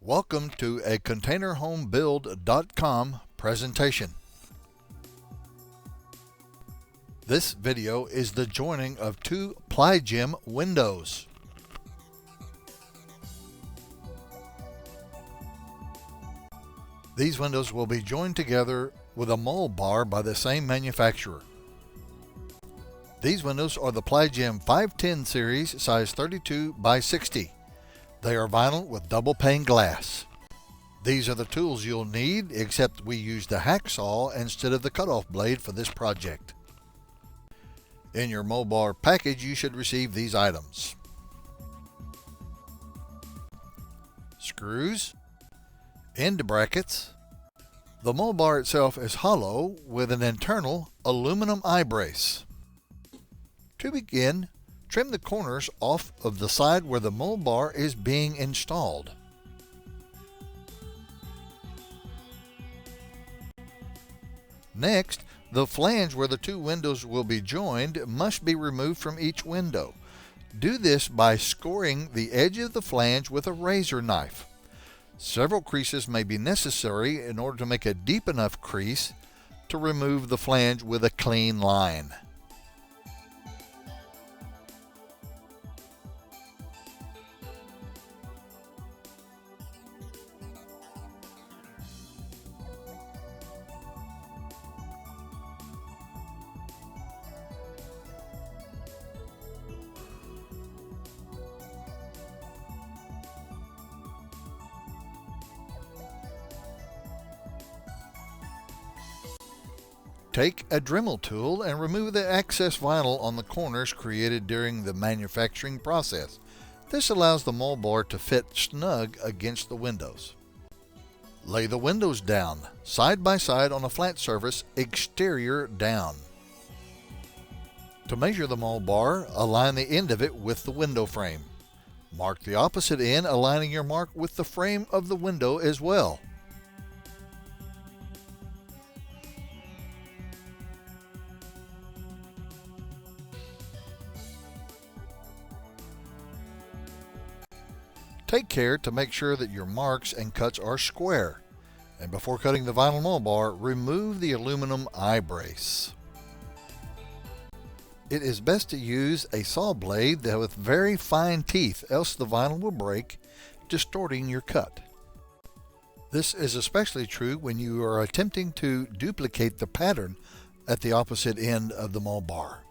Welcome to a ContainerHomeBuild.com presentation. This video is the joining of two Ply Gem windows. These windows will be joined together with a Mulbar by the same manufacturer. These windows are the Ply Gem 510 series, size 32 by 60. They are vinyl with double pane glass. These are the tools you'll need, except we used a hacksaw instead of the cutoff blade for this project. In your Mulbar package, you should receive these items: screws, end brackets. The Mulbar itself is hollow with an internal aluminum eye brace. To begin, trim the corners off of the side where the Mulbar is being installed. Next, the flange where the two windows will be joined must be removed from each window. Do this by scoring the edge of the flange with a razor knife. Several creases may be necessary in order to make a deep enough crease to remove the flange with a clean line. Take a Dremel tool and remove the excess vinyl on the corners created during the manufacturing process. This allows the Mulbar to fit snug against the windows. Lay the windows down, side by side on a flat surface, exterior down. To measure the Mulbar, align the end of it with the window frame. Mark the opposite end, aligning your mark with the frame of the window as well. Take care to make sure that your marks and cuts are square, and before cutting the vinyl Mulbar, remove the aluminum eye brace. It is best to use a saw blade with very fine teeth, else the vinyl will break, distorting your cut. This is especially true when you are attempting to duplicate the pattern at the opposite end of the Mulbar.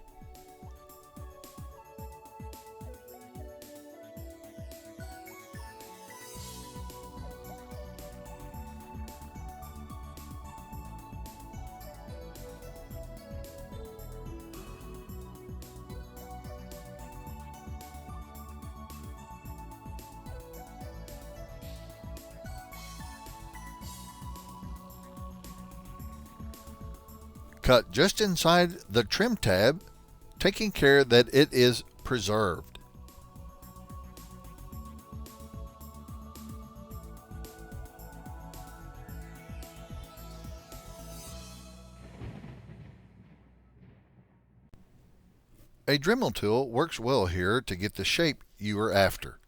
Cut just inside the trim tab, taking care that it is preserved. A Dremel tool works well here to get the shape you are after.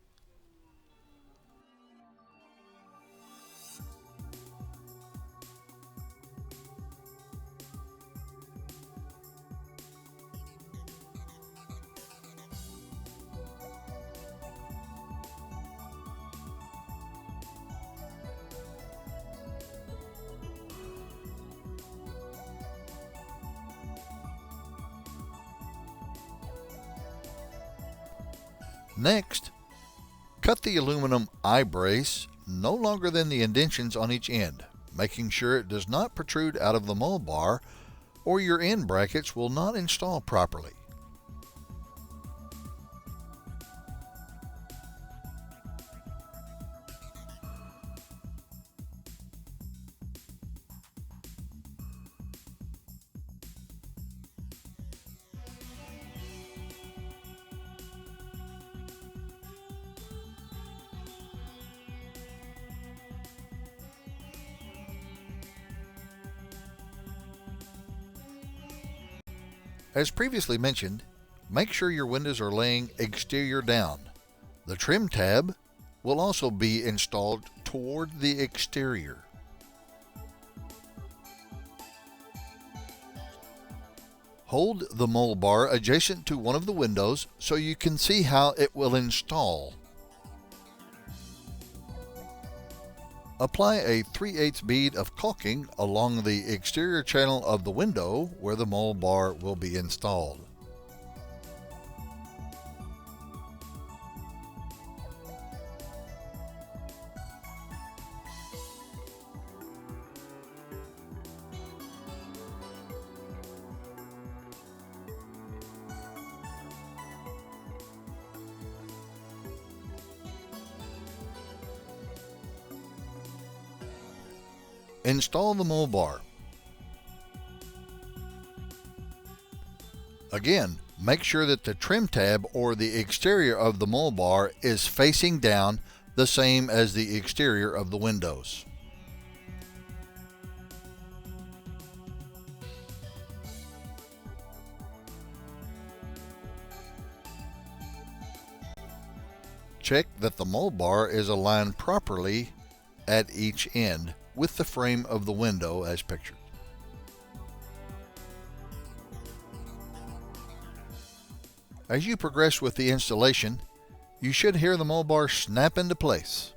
Next, cut the aluminum eye brace no longer than the indentions on each end, making sure it does not protrude out of the Mulbar, or your end brackets will not install properly. As previously mentioned, make sure your windows are laying exterior down. The trim tab will also be installed toward the exterior. Hold the Mulbar adjacent to one of the windows so you can see how it will install. Apply a 3/8 bead of caulking along the exterior channel of the window where the Mulbar will be installed. Install the Mulbar. Again, make sure that the trim tab or the exterior of the Mulbar is facing down, the same as the exterior of the windows. Check that the Mulbar is aligned properly at each end with the frame of the window as pictured. As you progress with the installation, you should hear the Mulbar snap into place.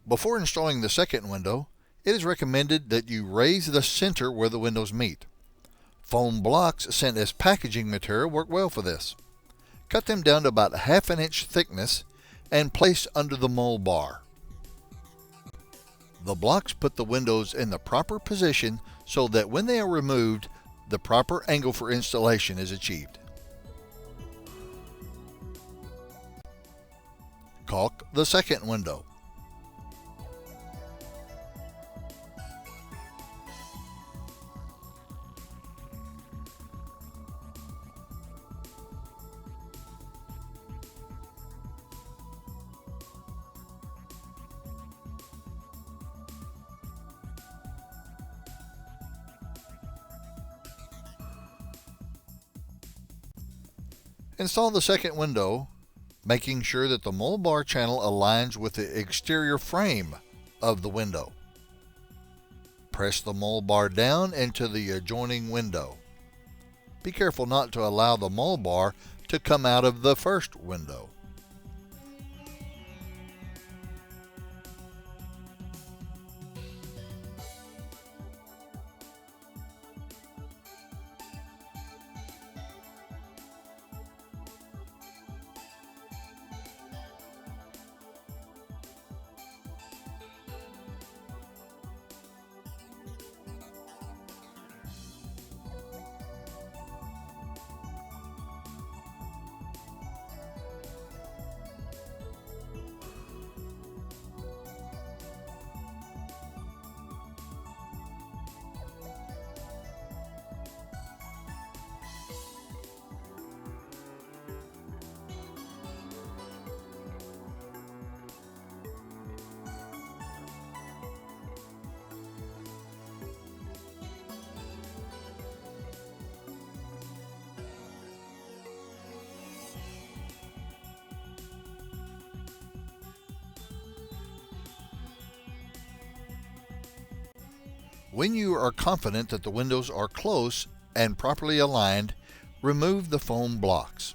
Before installing the second window, it is recommended that you raise the center where the windows meet. Foam blocks sent as packaging material work well for this. Cut them down to about 1/2 inch thickness and place under the Mulbar. The blocks put the windows in the proper position so that when they are removed, the proper angle for installation is achieved. Caulk the second window. Install the second window, making sure that the Mulbar channel aligns with the exterior frame of the window. Press the Mulbar down into the adjoining window. Be careful not to allow the Mulbar to come out of the first window. When you are confident that the windows are close and properly aligned, remove the foam blocks.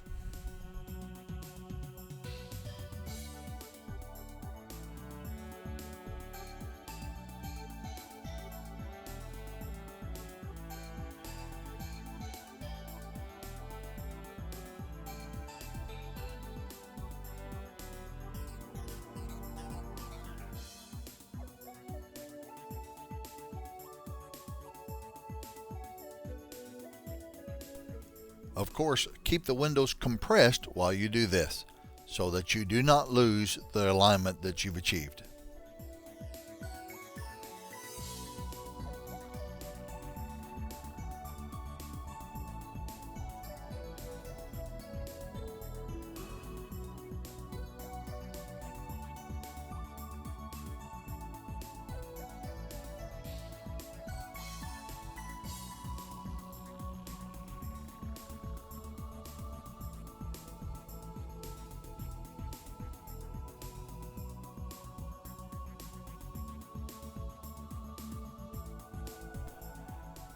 Of course, keep the windows compressed while you do this, so that you do not lose the alignment that you've achieved.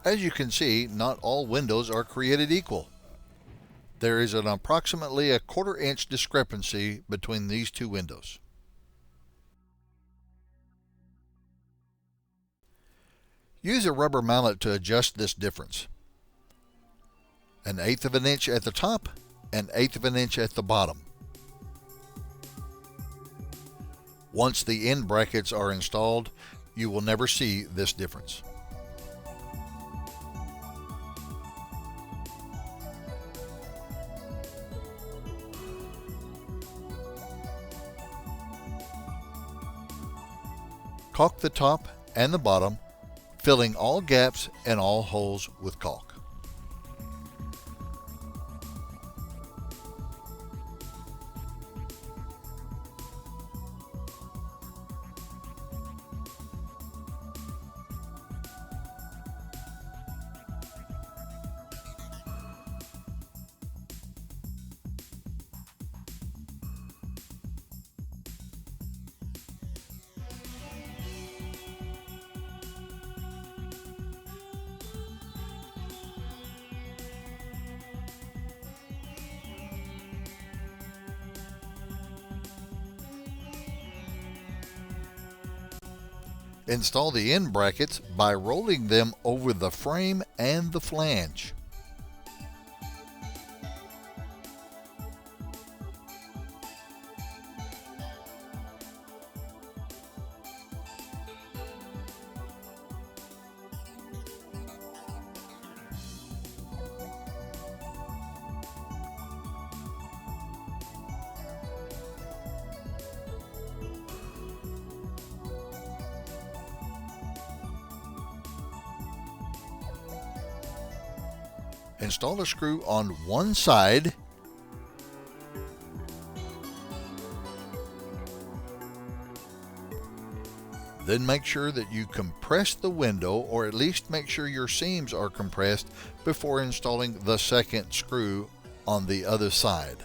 As you can see, not all windows are created equal. There is an approximately a 1/4 inch discrepancy between these two windows. Use a rubber mallet to adjust this difference. 1/8 of an inch at the top and 1/8 of an inch at the bottom. Once the end brackets are installed, you will never see this difference. Caulk the top and the bottom, filling all gaps and all holes with caulk. Install the end brackets by rolling them over the frame and the flange. Install a screw on one side then make sure that you compress the window, or at least make sure your seams are compressed before installing the second screw on the other side.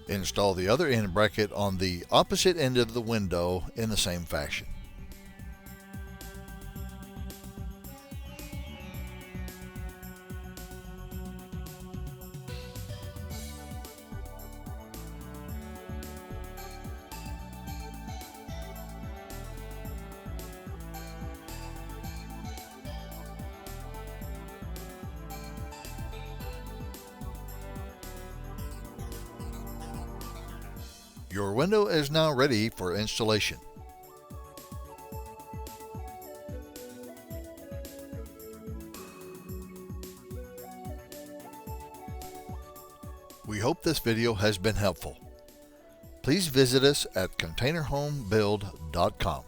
Install the other end bracket on the opposite end of the window in the same fashion. Your window is now ready for installation. We hope this video has been helpful. Please visit us at containerhomebuild.com.